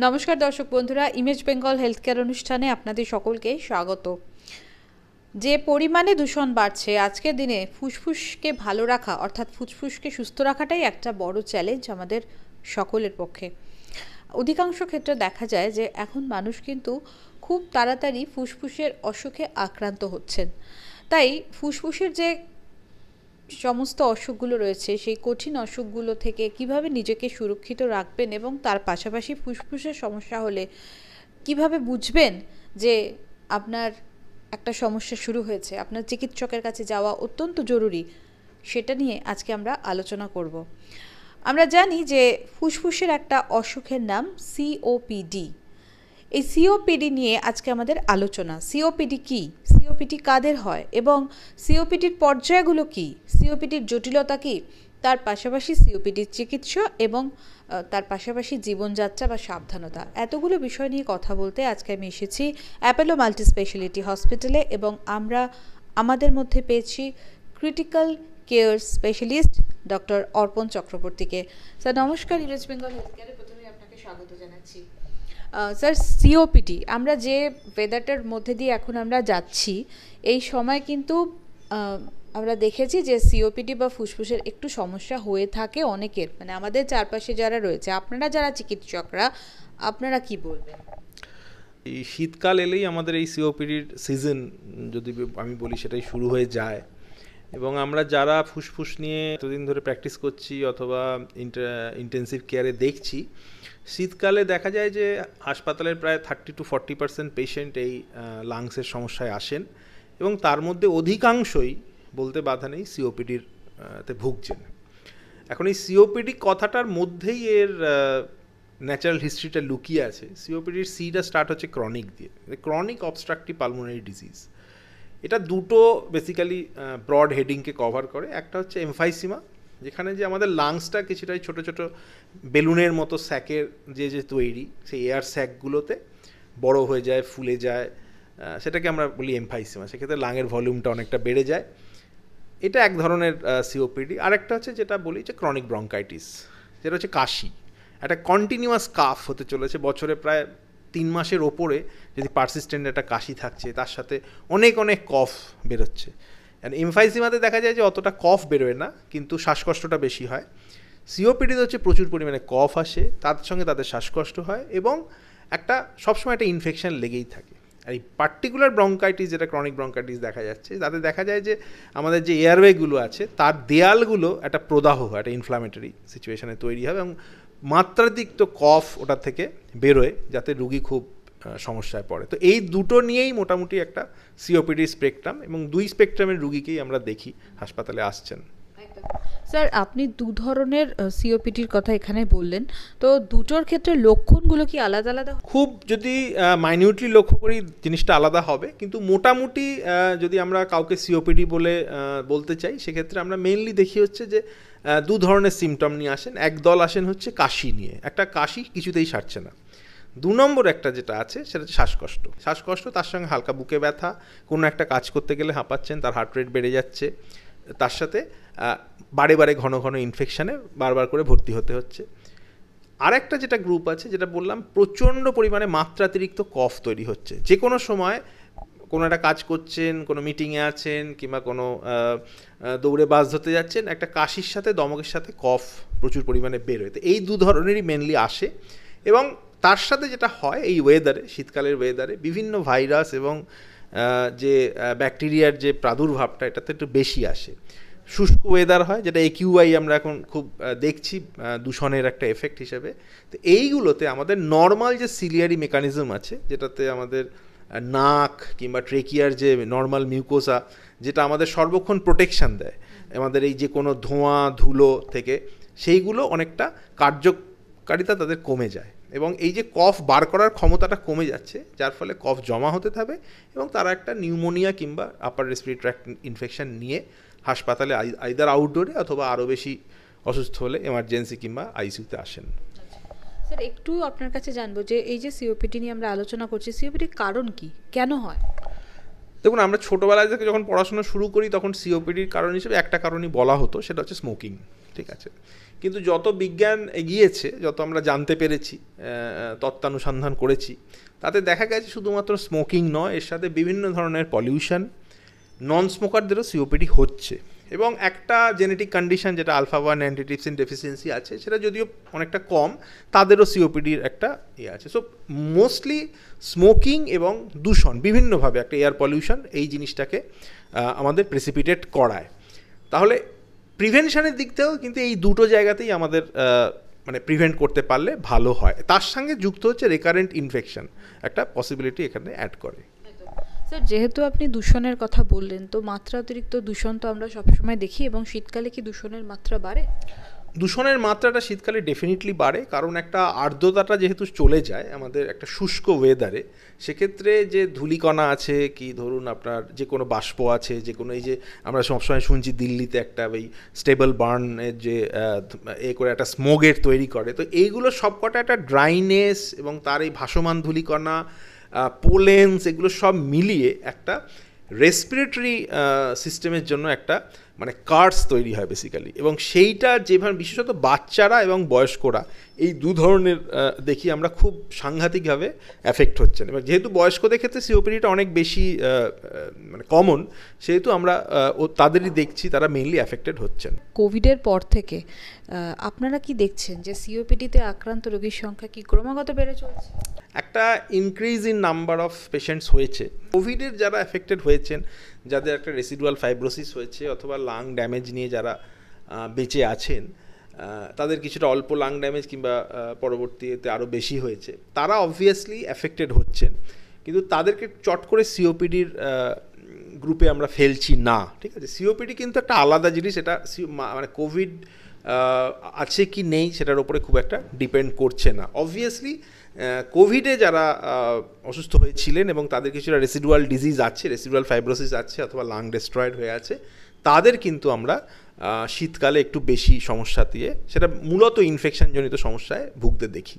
নমস্কার দর্শক বন্ধুরা, ইমেজ বেঙ্গল হেলথ কেয়ার অনুষ্ঠানে আপনাদের সকলকে স্বাগত। যে পরিমাণে দূষণ বাড়ছে আজকের দিনে ফুসফুসকে ভালো রাখা অর্থাৎ ফুসফুসকে সুস্থ রাখাটাই একটা বড় চ্যালেঞ্জ আমাদের সকলের পক্ষে। অধিকাংশ ক্ষেত্রে দেখা যায় যে এখন মানুষ কিন্তু খুব তাড়াতাড়ি ফুসফুসের অসুখে আক্রান্ত হচ্ছেন। তাই ফুসফুসের যে সমস্ত অসুখগুলো রয়েছে সেই কঠিন অসুখগুলো থেকে কিভাবে নিজেকে সুরক্ষিত রাখবেন এবং তার পাশাপাশি ফুসফুসের সমস্যা হলে কিভাবে বুঝবেন যে আপনার একটা সমস্যা শুরু হয়েছে, আপনার চিকিৎসকের কাছে যাওয়া অত্যন্ত জরুরি, সেটা নিয়ে আজকে আমরা আলোচনা করব। আমরা জানি যে ফুসফুসের একটা অসুখের নাম সিওপিডি। এই সিওপিডি নিয়ে আজকে আমাদের আলোচনা। সিওপিডি কি, সিওপিডি কাদের হয় এবং সিওপিডির পর্যায়গুলো কি, সিওপিডির জটিলতা কি, তার পাশাপাশি সিওপিডির চিকিৎসা এবং তার পাশাপাশি জীবনযাত্রা বা সাবধানতা, এতগুলো বিষয় নিয়ে কথা বলতে আজকে আমি এসেছি অ্যাপোলো মাল্টি স্পেশালিটি হসপিটালে এবং আমরা আমাদের মধ্যে পেয়েছি ক্রিটিক্যাল কেয়ার স্পেশালিস্ট ডক্টর অর্পণ চক্রবর্তীকে। স্যার নমস্কার, ইমেজ বেঙ্গল হেলথ কেয়ারে প্রথমে আপনাকে স্বাগত জানাচ্ছি। স্যার, সিওপিডি আমরা যে ওয়েদারটার মধ্যে দিয়ে এখন আমরা যাচ্ছি, এই সময় কিন্তু আমরা দেখেছি যে সিওপিডি বা ফুসফুসের একটু সমস্যা হয়ে থাকে অনেকের, মানে আমাদের চারপাশে যারা রয়েছে, আপনারা যারা চিকিৎসকরা, আপনারা কি বলবেন? এই শীতকাল এলেই আমাদের এই সিওপিডির সিজন, যদি আমি বলি, সেটাই শুরু হয়ে যায়। এবং আমরা যারা ফুসফুস নিয়ে এতদিন ধরে প্র্যাকটিস করছি অথবা ইন্টেন্সিভ কেয়ারে দেখছি, শীতকালে দেখা যায় যে হাসপাতালের প্রায় 30-40% পেশেন্ট এই লাংসের সমস্যায় আসেন এবং তার মধ্যে অধিকাংশই, বলতে বাধা নেই, সিওপিডির তে ভুগছেন। এখন এই সিওপিডি কথাটার মধ্যেই এর ন্যাচারাল হিস্ট্রিটা লুকিয়ে আছে। সিওপিডির সিটা স্টার্ট হচ্ছে ক্রনিক দিয়ে, ক্রনিক অবস্ট্রাকটিভ পালমোনারি ডিজিজ। এটা দুটো বেসিক্যালি ব্রড হেডিংকে কভার করে। একটা হচ্ছে এমফাইসিমা, যেখানে যে আমাদের লাংসটা কিছুটাই ছোটো ছোটো বেলুনের মতো স্যাকের যে তৈরি, সেই এয়ার স্যাকগুলোতে বড় হয়ে যায়, ফুলে যায়, সেটাকে আমরা বলি এমফাইসিমা। সেক্ষেত্রে লাংয়ের ভলিউমটা অনেকটা বেড়ে যায়। এটা এক ধরনের সিওপিডি। আরেকটা হচ্ছে যেটা বলি যে ক্রনিক ব্রঙ্কাইটিস, যেটা হচ্ছে কাশি। একটা কন্টিনিউয়াস কাফ হতে চলেছে, বছরে প্রায় 3 মাসের ওপরে যদি পারসিস্টেন্ট একটা কাশি থাকছে, তার সাথে অনেক অনেক কফ বেরোচ্ছে। এমফাইসিমাতে দেখা যায় যে অতটা কফ বেরোয় না, কিন্তু শ্বাসকষ্টটা বেশি হয়। সিওপিডিতে হচ্ছে প্রচুর পরিমাণে কফ আসে, তার সঙ্গে তাদের শ্বাসকষ্ট হয় এবং একটা সবসময় একটা ইনফেকশন লেগেই থাকে। আর এই পার্টিকুলার ব্রঙ্কাইটিস, যেটা ক্রনিক ব্রঙ্কাইটিস দেখা যাচ্ছে, তাতে দেখা যায় যে আমাদের যে এয়ারওয়েগুলো আছে তার দেয়ালগুলো একটা প্রদাহ, একটা ইনফ্লামেটরি সিচুয়েশনে তৈরি হবে এবং মাত্রাতিরিক্ত কফ ওটা থেকে বেরোয়, যাতে রুগী খুব সমস্যায় পড়ে। তো এই দুটো নিয়েই মোটামুটি একটা সিওপিডি স্পেকট্রাম, এবং দুই স্পেকট্রামের রুগীকেই আমরা দেখি হাসপাতালে আসছেন। স্যার, আপনি দু ধরনের সিওপিডির কথা এখানে বললেন, তো দুটোর ক্ষেত্রে লক্ষণগুলো কি আলাদা আলাদা? খুব যদি মাইনিউটলি লক্ষ্য করি জিনিসটা আলাদা হবে, কিন্তু মোটামুটি যদি আমরা কাউকে সিওপিডি বলে বলতে চাই, সেক্ষেত্রে আমরা মেইনলি দেখি হচ্ছে যে দু ধরনের সিমটম নিয়ে আসেন। এক দল আসেন হচ্ছে কাশি নিয়ে, একটা কাশি কিছুতেই সারছে না। 2 নম্বর একটা যেটা আছে সেটা হচ্ছে শ্বাসকষ্ট, তার সঙ্গে হালকা বুকে ব্যথা, কোনো একটা কাজ করতে গেলে হাঁপাচ্ছেন, তার হার্ট রেট বেড়ে যাচ্ছে, তার সাথে বারে বারে ঘন ঘন ইনফেকশানে বারবার করে ভর্তি হতে হচ্ছে। আরেকটা যেটা গ্রুপ আছে, যেটা বললাম, প্রচণ্ড পরিমাণে মাত্রাতিরিক্ত কফ তৈরি হচ্ছে। যে কোনো সময় কোনো একটা কাজ করছেন, কোনো মিটিংয়ে আছেন, কিংবা কোনো দৌড়ে বাস ধরতে যাচ্ছেন, একটা কাশির সাথে দমকের সাথে কফ প্রচুর পরিমাণে বেরোয়। তো এই 2 ধরনেরই মেনলি আসে। এবং তার সাথে যেটা হয়, এই ওয়েদারে, শীতকালের ওয়েদারে বিভিন্ন ভাইরাস এবং যে ব্যাকটেরিয়ার যে প্রাদুর্ভাবটা, এটাতে একটু বেশি আসে। শুষ্ক ওয়েদার হয়, যেটা একিউআই আমরা এখন খুব দেখছি দূষণের একটা এফেক্ট হিসেবে। তো এইগুলোতে আমাদের নর্মাল যে সিলিয়ারি মেকানিজম আছে, যেটাতে আমাদের নাক কিংবা ট্রেকিয়ার যে নর্মাল মিউকোসা, যেটা আমাদের সর্বক্ষণ প্রোটেকশান দেয় আমাদের এই যে কোনো ধোঁয়া ধুলো থেকে, সেইগুলো অনেকটা কার্যকারিতা তাদের কমে যায় এবং এই যে কফ বার করার ক্ষমতাটা কমে যাচ্ছে, যার ফলে কফ জমা হতে থাকবে এবং তারা একটা নিউমোনিয়া কিংবা আপার রেসপিরেটরি ট্র্যাক্ট ইনফেকশন নিয়ে হাসপাতালে আইদার আউটডোরে অথবা আরও বেশি অসুস্থ হলে এমার্জেন্সি কিংবা আইসিইউতে আসেন। স্যার, একটু আপনার কাছে জানবো যে এই যে সিওপিডি নিয়ে আমরা আলোচনা করছি, সিওপিডির কারণ কি, কেন হয়? দেখুন, আমরা ছোটোবেলায় থেকে যখন পড়াশোনা শুরু করি, তখন সিওপিডির কারণ হিসেবে একটা কারণই বলা হতো, সেটা হচ্ছে স্মোকিং। ঠিক আছে। কিন্তু যত বিজ্ঞান এগিয়েছে, যত আমরা জানতে পেরেছি, তত্ত্বানুসন্ধান করেছি, তাতে দেখা গেছে শুধুমাত্র স্মোকিং নয়, এর সাথে বিভিন্ন ধরনের পলিউশন, নন স্মোকারদেরও সিওপিডি হচ্ছে। এবং একটা জেনেটিক কন্ডিশন যেটা আলফা-1 অ্যান্টিট্রিপসিন ডেফিসিয়েন্সি আছে, সেটা যদিও অনেকটা কম, তাদেরও সিওপিডির একটা ইয়ে আছে। সো মোস্টলি স্মোকিং এবং দূষণ বিভিন্নভাবে একটা এয়ার পলিউশন এই জিনিসটাকে আমাদের প্রেসিপিটেট করায়। তাহলে প্রিভেনশনের দিক থেকেও কিন্তু এই দুটো জায়গাতেই আমাদের মানে প্রিভেন্ট করতে পারলে ভালো হয়। তার সঙ্গে যুক্ত হচ্ছে রিকারেন্ট ইনফেকশন, একটা পসিবিলিটি এখানে অ্যাড করে। স্যার, যেহেতু আপনি দূষণের কথা বললেন, তো মাত্রা অতিরিক্ত দূষণ তো আমরা সবসময় দেখি, এবং শীতকালে কি দূষণের মাত্রা বাড়ে? দূষণের মাত্রাটা শীতকালে ডেফিনেটলি বাড়ে, কারণ একটা আর্দ্রতাটা যেহেতু চলে যায় আমাদের একটা শুষ্ক ওয়েদারে, সেক্ষেত্রে যে ধূলিকণা আছে, কি ধরুন আপনার যে কোনো বাষ্প আছে, যে কোনো এই যে আমরা সবসময় শুনছি দিল্লিতে একটা ওই স্টেবল বার্নের যে করে একটা স্মোগের তৈরি করে, তো এইগুলো সবকটা একটা ড্রাইনেস এবং তার এই ভাসমান ধূলিকণা, পোলেন্স, এগুলো সব মিলিয়ে একটা রেসপিরেটরি সিস্টেমের জন্য একটা মানে কার্স তৈরি হয় বেসিক্যালি। এবং সেইটা যেভাবে বিশেষত বাচ্চারা এবং বয়স্করা এই দু ধরনের দেখি আমরা খুব সাংঘাতিকভাবে অ্যাফেক্ট হচ্ছেন। এবং যেহেতু বয়স্কদের ক্ষেত্রে সিওপিডিটা অনেক বেশি মানে কমন, সেহেতু আমরা তাদেরই দেখছি তারা মেইনলি অ্যাফেক্টেড হচ্ছেন। কোভিডের পর থেকে আপনারা কি দেখছেন যে সিওপিডিতে আক্রান্ত রোগীর সংখ্যা কি ক্রমাগত বেড়ে চলছে? একটা increase in number of patients হয়েছে। কোভিডের যারা অ্যাফেক্টেড হয়েছেন, যাদের একটা রেসিডুয়াল ফাইব্রোসিস হয়েছে অথবা লাং ড্যামেজ নিয়ে যারা বেঁচে আছেন, তাদের কিছুটা অল্প লাং ড্যামেজ কিংবা পরবর্তীতে আরও বেশি হয়েছে, তারা অবভিয়াসলি অ্যাফেক্টেড হচ্ছেন। কিন্তু তাদেরকে চট করে সিওপিডির গ্রুপে আমরা ফেলছি না, ঠিক আছে। সিওপিডি কিন্তু একটা আলাদা জিনিস, এটা মানে কোভিড আছে কি নেই সেটার উপরে খুব একটা ডিপেন্ড করছে না। অবভিয়াসলি কোভিডে যারা অসুস্থ হয়েছিলেন এবং তাদের কিছুটা রেসিডুয়াল ডিজিজ আছে, রেসিডুয়াল ফাইব্রোসিস আছে অথবা লাং ডেস্ট্রয়েড হয়ে আছে, তাদের কিন্তু আমরা শীতকালে একটু বেশি সমস্যা দিয়ে, সেটা মূলত ইনফেকশনজনিত সমস্যায় ভুগতে দেখি।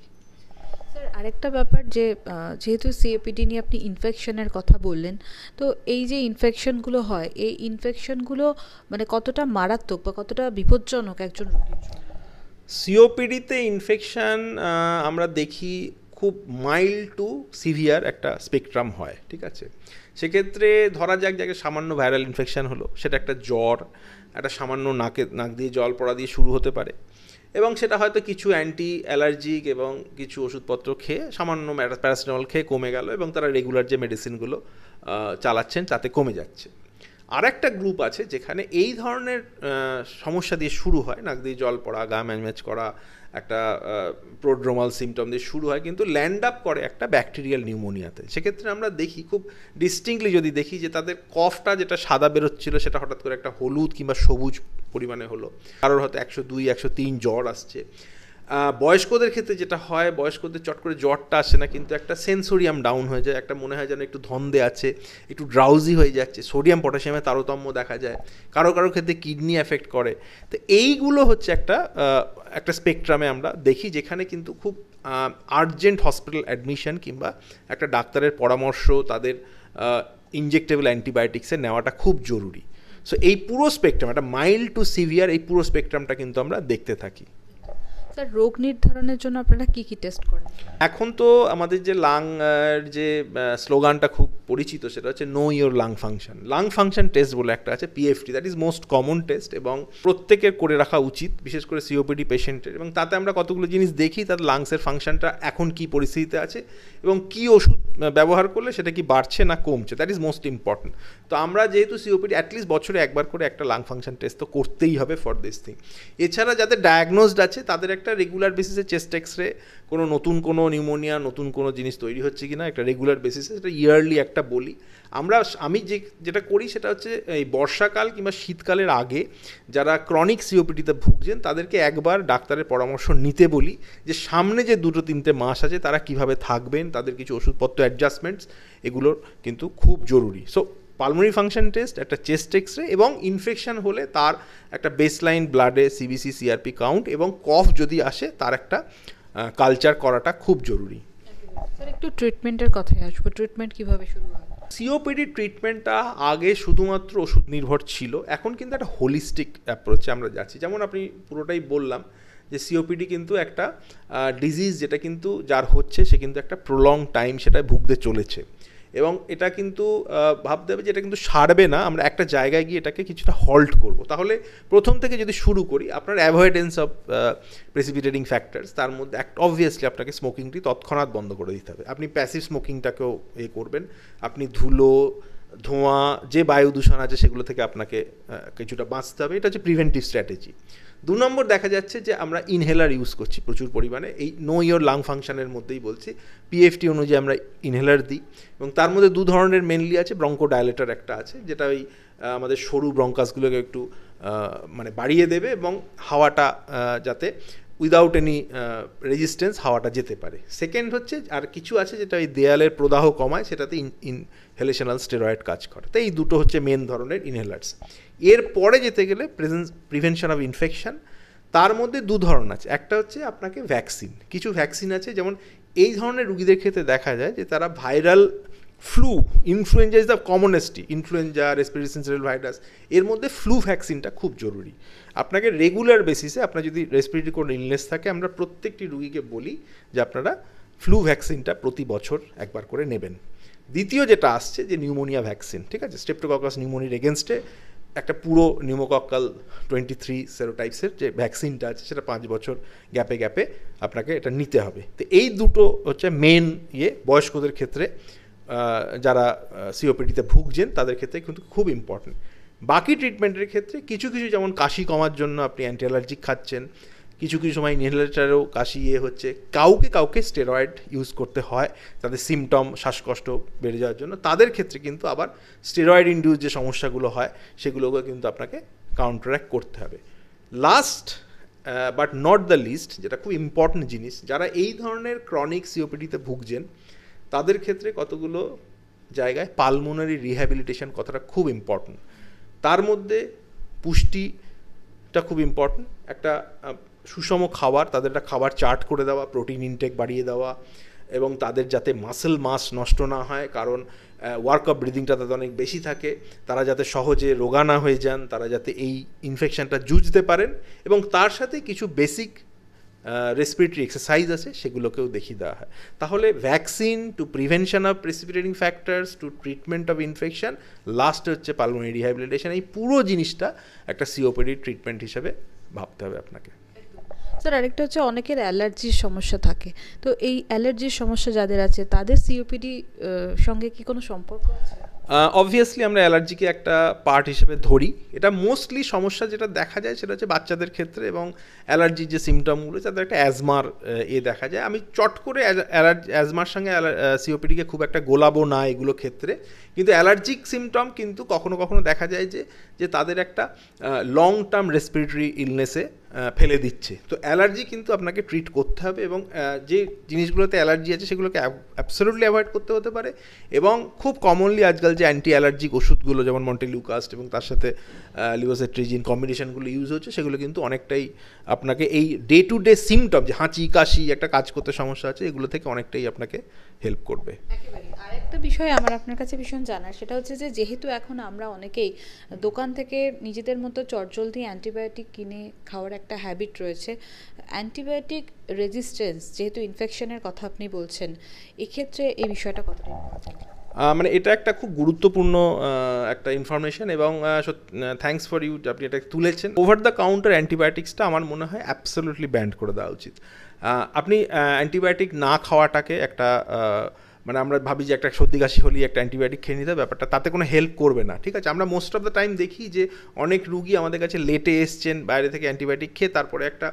স্যার, আরেকটা ব্যাপার যে যেহেতু সিওপিডি নিয়ে আপনি ইনফেকশনের কথা বললেন, তো এই যে ইনফেকশনগুলো হয়, এই ইনফেকশনগুলো মানে কতটা মারাত্মক বা কতটা বিপজ্জনক একজন রোগীর জন্য? সিওপিডিতে ইনফেকশন আমরা দেখি খুব মাইল্ড টু সিভিয়ার একটা স্পেকট্রাম হয়, ঠিক আছে। সেক্ষেত্রে ধরা যাক যাকে সামান্য ভাইরাল ইনফেকশন হলো, সেটা একটা জ্বর, একটা সামান্য নাক দিয়ে জল পড়া দিয়ে শুরু হতে পারে, এবং সেটা হয়তো কিছু অ্যান্টি অ্যালার্জিক এবং কিছু ওষুধপত্র খেয়ে, সামান্য প্যারাসিটামল খেয়ে কমে গেল, এবং তারা রেগুলার যে মেডিসিনগুলো চালাচ্ছেন তাতে কমে যাচ্ছে। আর একটা গ্রুপ আছে যেখানে এই ধরনের সমস্যা দিয়ে শুরু হয়, নাক দিয়ে জল পড়া, গা ম্যাজম্যাজ করা, একটা প্রোড্রোমাল সিমটম দিয়ে শুরু হয়, কিন্তু ল্যান্ড আপ করে একটা ব্যাকটেরিয়াল নিউমোনিয়াতে। সেক্ষেত্রে আমরা দেখি খুব ডিস্টিংক্টলি, যদি দেখি যে তাদের কফটা যেটা সাদা বেরোচ্ছিল সেটা হঠাৎ করে একটা হলুদ কিংবা সবুজ পরিমাণে হলো, কারোর হয়তো 102, 103 জ্বর আসছে। বয়স্কদের ক্ষেত্রে যেটা হয়, বয়স্কদের চট করে জ্বরটা আসে না, কিন্তু একটা সেন্সোরিয়াম ডাউন হয়ে যায়, একটা মনে হয় যেন একটু ধন্দে আছে, একটু ড্রাউজি হয়ে যাচ্ছে, সোডিয়াম পটাশিয়ামের তারতম্য দেখা যায়, কারো ক্ষেত্রে কিডনি এফেক্ট করে। তো এইগুলো হচ্ছে একটা স্পেকট্রামে আমরা দেখি, যেখানে কিন্তু খুব আর্জেন্ট হসপিটাল অ্যাডমিশন কিংবা একটা ডাক্তারের পরামর্শ, তাদের ইনজেক্টেবল অ্যান্টিবায়োটিক্সের নেওয়াটা খুব জরুরি। সো এই পুরো স্পেকট্রাম, একটা মাইল্ড টু সিভিয়ার, এই পুরো স্পেকট্রামটা কিন্তু আমরা দেখতে থাকি। স্যার, রোগ নির্ধারণের জন্য আপনারা কি কি টেস্ট করেন? এখন তো আমাদের যে লাং যে স্লোগানটা খুব পরিচিত, সেটা হচ্ছে know your lung function. Lung function test বলে একটা আছে, PFT, that is most common test, এবং প্রত্যেকের করে রাখা উচিত, বিশেষ করে সিওপিডি পেশেন্টের। এবং তাতে আমরা কতগুলো জিনিস দেখি, তার লাংসের ফাংশনটা এখন কি পরিস্থিতিতে আছে এবং কি ওষুধ ব্যবহার করলে সেটা কি বাড়ছে না কমছে, দ্যাট ইজ মোস্ট ইম্পর্টেন্ট। তো আমরা যেহেতু সিওপিডি অ্যাটলিস্ট বছরে একবার করে একটা লাং ফাংশন টেস্ট তো করতেই হবে ফর দিস থিং। এছাড়া যাদের ডায়াগনোসড আছে তাদের একটা রেগুলার বেসিসে চেস্ট এক্সরে, কোনো নতুন কোনো নিউমোনিয়া, নতুন কোনো জিনিস তৈরি হচ্ছে কি না, একটা রেগুলার বেসিসে, সেটা ইয়ারলি একটা বলি। আমি যেটা করি সেটা হচ্ছে এই বর্ষাকাল কিংবা শীতকালের আগে যারা ক্রনিক সিওপিডিতে ভুগছেন তাদেরকে একবার ডাক্তারের পরামর্শ নিতে বলি, যে সামনে যে 2-3 মাস আছে তারা কিভাবে থাকবেন, তাদের কিছু ওষুধপত্র অ্যাডজাস্টমেন্টস, এগুলোর কিন্তু খুব জরুরি। সো পালমোনারি ফাংশন টেস্ট, একটা চেস্ট এক্সরে, এবং ইনফেকশন হলে তার একটা বেসলাইন ব্লাডে সিবিসি, সিআরপি কাউন্ট, এবং কফ যদি আসে তার একটা কালচার করাটা খুব জরুরি। স্যার, একটু ট্রিটমেন্টের কথায় আসবো। ট্রিটমেন্ট কিভাবে শুরু হয়? সিওপিডি ট্রিটমেন্টটা আগে শুধুমাত্র ওষুধ নির্ভর ছিল, এখন কিন্তু একটা হোলিস্টিক অ্যাপ্রোচে আমরা যাচ্ছি। যেমন আপনি পুরোটাই বললাম যে সিওপিডি কিন্তু একটা ডিজিজ, যেটা কিন্তু যার হচ্ছে সে কিন্তু একটা প্রলং টাইম সেটা ভুগতে চলেছে, এবং এটা কিন্তু ভাবতে হবে যে এটা কিন্তু সারবে না, আমরা একটা জায়গায় গিয়ে এটাকে কিছুটা হল্ট করব। তাহলে প্রথম থেকে যদি শুরু করি, আপনার অ্যাভয়েডেন্স অফ প্রেসিপিটেটিং ফ্যাক্টরস, তার মধ্যে একটা অবভিয়াসলি আপনাকে স্মোকিংটি তৎক্ষণাৎ বন্ধ করে দিতে হবে। আপনি প্যাসিভ স্মোকিংটাকেও করবেন, আপনি ধুলো, ধোঁয়া, যে বায়ু দূষণ আছে সেগুলো থেকে আপনাকে কিছুটা বাঁচতে হবে। এটা হচ্ছে প্রিভেন্টিভ স্ট্র্যাটেজি। 2 নম্বর দেখা যাচ্ছে যে আমরা ইনহেলার ইউজ করছি প্রচুর পরিমাণে, এই নো ইয়োর লাং ফাংশনের মধ্যেই বলছি, পিএফটি অনুযায়ী আমরা ইনহেলার দিই, এবং তার মধ্যে 2 ধরনের মেনলি আছে। ব্রঙ্কো ডায়ালেটার একটা আছে, যেটা ওই আমাদের সরু ব্রঙ্কাসগুলোকে একটু মানে বাড়িয়ে দেবে এবং হাওয়াটা যাতে উইদাউট এনি রেজিস্ট্যান্স হাওয়াটা যেতে পারে। সেকেন্ড হচ্ছে আর কিছু আছে যেটা ওই দেয়ালের প্রদাহ কমায়, সেটাতে ইনহেলেশনাল স্টেরয়েড কাজ করে। তো এই দুটো হচ্ছে মেন ধরনের ইনহেলার্স। এরপরে যেতে গেলে প্রিভেনশন অফ ইনফেকশন, তার মধ্যে 2 ধরন আছে। একটা হচ্ছে আপনাকে ভ্যাকসিন, কিছু ভ্যাকসিন আছে, যেমন এই ধরনের রুগীদের ক্ষেত্রে দেখা যায় যে তারা viral flu, influenza is the কমনেস্টই, ইনফ্লুয়েঞ্জা, রেসপিরেটরি সিনসিটিভ ভাইরাস, এর মধ্যে ফ্লু ভ্যাকসিনটা খুব জরুরি। আপনাকে রেগুলার বেসিসে, আপনার যদি রেসপিরেটরি কোনো ইলনেস থাকে, আমরা প্রত্যেকটি রুগীকে বলি যে আপনারা ফ্লু ভ্যাকসিনটা প্রতি বছর একবার করে নেবেন। দ্বিতীয় যেটা আসছে যে নিউমোনিয়া ভ্যাকসিন, ঠিক আছে, স্ট্রেপ্টোককাস নিউমোনির এগেনস্টে একটা পুরো নিউমোকক্কাল 23 সেরোটাইপসের যে ভ্যাকসিনটা আছে, সেটা 5 বছর গ্যাপে গ্যাপে আপনাকে এটা নিতে হবে। তো এই দুটো হচ্ছে মেন বয়স্কদের ক্ষেত্রে, যারা সিওপিডিতে ভুগছেন তাদের ক্ষেত্রে কিন্তু খুব ইম্পর্টেন্ট। বাকি ট্রিটমেন্টের ক্ষেত্রে কিছু কিছু, যেমন কাশি কমার জন্য আপনি অ্যান্টি অ্যালার্জিক খাচ্ছেন, কিছু কিছু সময় ইনহেলেটারেও কাশি হচ্ছে, কাউকে স্টেরয়েড ইউজ করতে হয় তাদের সিমটম, শ্বাসকষ্ট বেড়ে যাওয়ার জন্য। তাদের ক্ষেত্রে কিন্তু আবার স্টেরয়েড ইনডিউস যে সমস্যাগুলো হয় সেগুলোকে কিন্তু আপনাকে কাউন্টারঅ্যাক্ট করতে হবে। Last but not the least, যেটা খুব ইম্পর্টেন্ট জিনিস, যারা এই ধরনের ক্রনিক সিওপিডিতে ভুগছেন তাদের ক্ষেত্রে কতগুলো জায়গায় পালমোনারি রিহ্যাবিলিটেশন কথাটা খুব ইম্পর্টেন্ট। তার মধ্যে পুষ্টিটা খুব ইম্পর্টেন্ট, একটা সুষম খাবার, তাদের একটা খাবার চার্ট করে দেওয়া, প্রোটিন ইনটেক বাড়িয়ে দেওয়া, এবং তাদের যাতে মাসেল মাস নষ্ট না হয়, কারণ ওয়ার্ক অফ ব্রিদিংটা তাদের অনেক বেশি থাকে, তারা যাতে সহজে রোগা না হয়ে যান, তারা যাতে এই ইনফেকশনটা জুঝতে পারেন, এবং তার সাথে কিছু বেসিক রেসপিরেটরি এক্সারসাইজ আছে সেগুলোকেও দেখিয়ে দেওয়া হয়। তাহলে vaccine to prevention of precipitating factors to treatment of infection, last হচ্ছে পালমোনারি রিহ্যাবিলিটেশন, এই পুরো জিনিসটা একটা সিওপিডি ট্রিটমেন্ট হিসেবে ভাবতে হবে আপনাকে। স্যার, আরেকটা হচ্ছে অনেকের অ্যালার্জির সমস্যা থাকে, তো এই অ্যালার্জির সমস্যা যাদের আছে তাদের সিওপিডি সঙ্গে কি কোনো সম্পর্ক আছে? অবভিয়াসলি আমরা অ্যালার্জিকে একটা পার্ট হিসেবে ধরি। এটা মোস্টলি সমস্যা যেটা দেখা যায় সেটা হচ্ছে বাচ্চাদের ক্ষেত্রে, এবং অ্যালার্জির যে সিমটমগুলো তাদের একটা অ্যাজমার দেখা যায়। আমি চট করে অ্যাজমার সঙ্গে সিওপিডিকে খুব একটা গোলাবো না এগুলো ক্ষেত্রে, কিন্তু অ্যালার্জিক সিমটম কিন্তু কখনো কখনো দেখা যায় যে তাদের একটা লং টার্ম রেসপিরেটরি ইলনেসে ফেলে দিচ্ছে। তো অ্যালার্জি কিন্তু আপনাকে ট্রিট করতে হবে, এবং যে জিনিসগুলোতে অ্যালার্জি আছে সেগুলোকে অ্যাবসলিউটলি অ্যাভয়েড করতে হতে পারে। এবং খুব কমনলি আজকাল যে অ্যান্টি অ্যালার্জিক ওষুধগুলো, যেমন মন্টেলিউকাস্ট এবং তার সাথে লিভোসেট্রিজিন কম্বিনেশনগুলো ইউজ হচ্ছে, সেগুলো কিন্তু অনেকটাই আপনাকে এই ডে টু ডে সিমটম, যে হাঁচি কাশি একটা কাজ করতে সমস্যা আছে, এগুলো থেকে অনেকটাই আপনাকে হেল্প করবে। আরেকটা বিষয় আমার আপনার কাছে ভীষণ জানার, সেটা হচ্ছে যে যেহেতু এখন আমরা অনেকেই দোকান থেকে নিজেদের মতো চটজলদি অ্যান্টিবায়োটিক কিনে খাওয়ার একটা হ্যাবিট রয়েছে, অ্যান্টিবায়োটিক রেজিস্ট্যান্স যেহেতু ইনফেকশনের কথা আপনি বলছেন, এক্ষেত্রে এই বিষয়টা কতটা মানে এটা একটা খুব গুরুত্বপূর্ণ একটা ইনফরমেশন, এবং থ্যাঙ্কস ফর ইউ, আপনি এটা তুলেছেন। ওভার দ্য কাউন্টার অ্যান্টিবায়োটিক্সটা আমার মনে হয় অ্যাবসলিউটলি ব্যান্ড করে দেওয়া উচিত। আপনি অ্যান্টিবায়োটিক না খাওয়াটাকে একটা মানে আমরা ভাবি যে একটা সর্দি কাশি হলেই একটা অ্যান্টিবায়োটিক খেয়ে নিতে, ব্যাপারটা তাতে কোনো হেল্প করবে না, ঠিক আছে। আমরা মোস্ট অফ দ্য টাইম দেখি যে অনেক রুগী আমাদের কাছে লেটে এসছেন বাইরে থেকে অ্যান্টিবায়োটিক খেয়ে, তারপরে একটা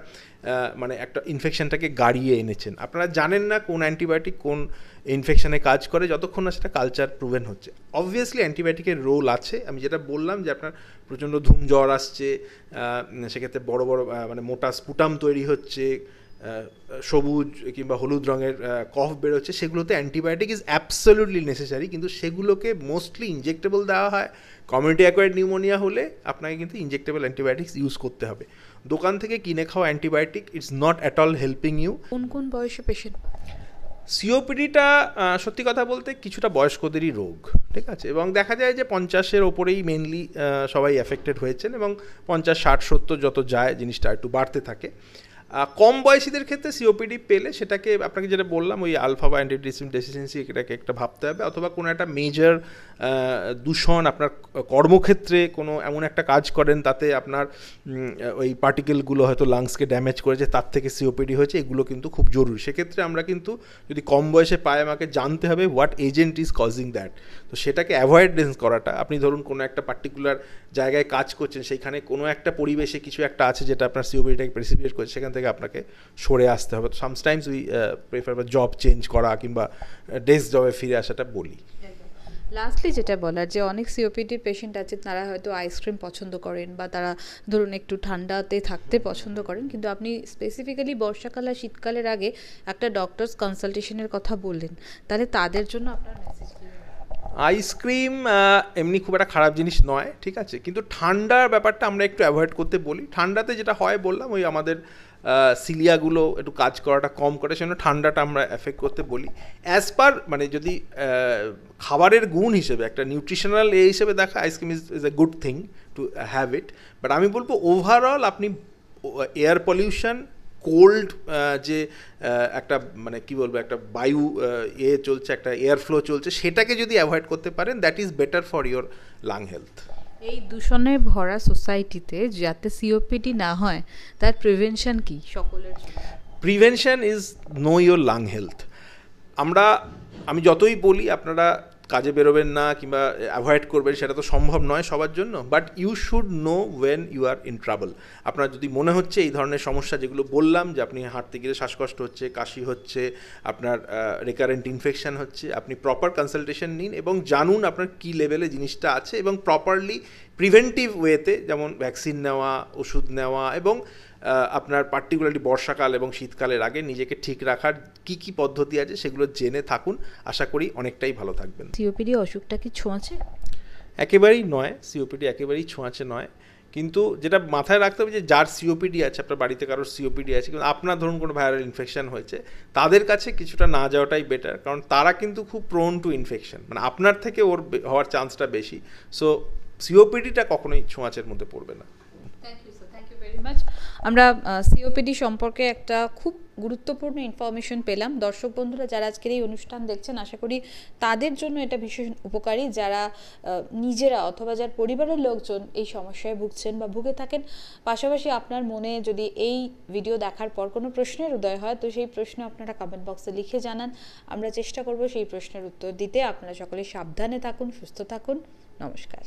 মানে একটা ইনফেকশনটাকে গাড়িয়ে এনেছেন। আপনারা জানেন না কোন অ্যান্টিবায়োটিক কোন ইনফেকশনে কাজ করে, যতক্ষণ না সেটা কালচার প্রুভেন হচ্ছে। অবভিয়াসলি অ্যান্টিবায়োটিকের রোল আছে, আমি যেটা বললাম যে আপনার প্রচণ্ড ধুম জ্বর আসছে, সেক্ষেত্রে বড় বড় মানে মোটা স্পুটাম তৈরি হচ্ছে, সবুজ কিংবা হলুদ রঙের কফ বেরোচ্ছে, সেগুলোতে অ্যান্টিবায়োটিক ইজ অ্যাবসলিউটলি নেসেসারি, কিন্তু সেগুলোকে মোস্টলি ইনজেক্টেবল দেওয়া হয়। কমিউনিটি অ্যাকোয়ার্ড নিউমোনিয়া হলে আপনাকে কিন্তু ইনজেক্টেবল অ্যান্টিবায়োটিক্স ইউজ করতে হবে। দোকান থেকে কিনে খাওয়া antibiotic it's not at all helping you. কোন কোন বয়সে পেশেন্ট? সিওপিডিটা সত্যি কথা বলতে কিছুটা বয়স্কদেরই রোগ, ঠিক আছে, এবং দেখা যায় যে 50-এর ওপরেই মেনলি সবাই এফেক্টেড হয়েছেন, এবং 50, 60, 70 যত যায় জিনিসটা একটু বাড়তে থাকে। কম বয়সীদের ক্ষেত্রে সিওপিডি পেলে সেটাকে আপনাকে যেটা বললাম, ওই আলফা বা অ্যান্টিডিপ্রেসেন্ট ডেফিসিয়েন্সি, এটাকে একটা ভাবতে হবে, অথবা কোনো একটা মেজর দূষণ আপনার কর্মক্ষেত্রে কোনো এমন একটা কাজ করেন তাতে আপনার ওই পার্টিকেলগুলো হয়তো লাংসকে ড্যামেজ করেছে, তার থেকে সিওপিডি হয়েছে, এগুলো কিন্তু খুব জরুরি। সেক্ষেত্রে আমরা কিন্তু যদি কম বয়সে পাই, আমাকে জানতে হবে what agent is causing that. তো সেটাকে অ্যাভয়েডেন্স করাটা, আপনি ধরুন কোনো একটা পার্টিকুলার জায়গায় কাজ করছেন, সেইখানে কোনো একটা পরিবেশে কিছু একটা আছে যেটা আপনার সিওপিডিটাকে প্রেসিপিটেট করছে, সেখান থেকে আপনাকে সরে আসতে হবে। তো sometimes we prefer job change করা কিংবা ডেস্ক জবে ফিরে আসাটা বলি। লাস্টলি যেটা বলার, যে অনেক সিওপিডির পেশেন্ট আছে, তারা হয়তো আইসক্রিম পছন্দ করেন বা তারা ধরুন একটু ঠান্ডাতে থাকতে পছন্দ করেন, কিন্তু আপনি স্পেসিফিক্যালি বর্ষাকাল আর শীতকালের আগে একটা ডক্টরস কনসালটেশনের কথা বললেন, তাহলে তাদের জন্য আপনার মেসেজ কি? আইসক্রিম এমনি খুব একটা খারাপ জিনিস নয়, ঠিক আছে, কিন্তু ঠান্ডার ব্যাপারটা আমরা একটু অ্যাভয়েড করতে বলি। ঠান্ডাতে যেটা হয় বললাম, ওই আমাদের সিলিয়াগুলো একটু কাজ করাটা কম করে, সেজন্য ঠান্ডাটা আমরা এফেক্ট করতে বলি। অ্যাজ পার মানে যদি খাবারের গুণ হিসেবে, একটা নিউট্রিশনাল হিসেবে দেখা, ice cream is a good thing to have it, but আমি বলবো ওভারঅল আপনি এয়ার পলিউশন, কোল্ড, যে একটা মানে কী বলবো, একটা বায়ু চলছে, একটা এয়ার ফ্লো চলছে, সেটাকে যদি অ্যাভয়েড করতে পারেন, that is better for your lung health. এই দূষণে ভরা সোসাইটিতে যাতে সিওপিডি না হয়, তার প্রিভেনশন কি সকলের জন্য? Prevention is know your lung health. আমি যতই বলি আপনারা কাজে বেরোবেন না কিংবা অ্যাভয়েড করবেন, সেটা তো সম্ভব নয় সবার জন্য, but you should know when you are in trouble. আপনার যদি মনে হচ্ছে এই ধরনের সমস্যা যেগুলো বললাম, যে আপনি হাঁটতে গেলে শ্বাসকষ্ট হচ্ছে, কাশি হচ্ছে, আপনার রিকারেন্ট ইনফেকশন হচ্ছে, আপনি প্রপার কনসালটেশন নিন এবং জানুন আপনার কী লেভেলে জিনিসটা আছে, এবং প্রপারলি প্রিভেন্টিভ ওয়েতে, যেমন ভ্যাকসিন নেওয়া, ওষুধ নেওয়া, এবং আপনার পার্টিকুলারলি বর্ষাকাল এবং শীতকালের আগে নিজেকে ঠিক রাখার কি কি পদ্ধতি আছে সেগুলো জেনে থাকুন। আশা করি অনেকটাই ভালো থাকবেন। সিওপিডি অসুখটা কি ছোঁয়াচে? একেবারেই নয়, সিওপিডি একেবারেই ছোঁয়াচে নয়, কিন্তু যেটা মাথায় রাখতে হবে যে যার সিওপিডি আছে, আপনার বাড়িতে কারোর সিওপিডি আছে, কিন্তু আপনার ধরুন কোনো ভাইরাল ইনফেকশন হয়েছে, তাদের কাছে কিছুটা না যাওয়াটাই বেটার, কারণ তারা কিন্তু খুব প্রোন টু ইনফেকশন, মানে আপনার থেকে ওর হওয়ার চান্সটা বেশি। সো সিওপিডিটা কখনোই ছোঁয়াচের মধ্যে পড়বে না। Thank you very much. আমরা সিওপিডি সম্পর্কে একটা খুব গুরুত্বপূর্ণ ইনফরমেশন পেলাম। দর্শক বন্ধুরা যারা আজকের এই অনুষ্ঠান দেখছেন, আশা করি তাদের জন্য এটা ভীষণ উপকারী, যারা নিজেরা অথবা যার পরিবারের লোকজন এই সমস্যায় ভুগছেন বা ভুগে থাকেন। পাশাপাশি আপনার মনে যদি এই ভিডিও দেখার পর কোনো প্রশ্নের উদয় হয়, তো সেই প্রশ্ন আপনারা কমেন্ট বক্সে লিখে জানান। আমরা চেষ্টা করব সেই প্রশ্নের উত্তর দিতে। আপনারা সকলে সাবধানে থাকুন, সুস্থ থাকুন। নমস্কার।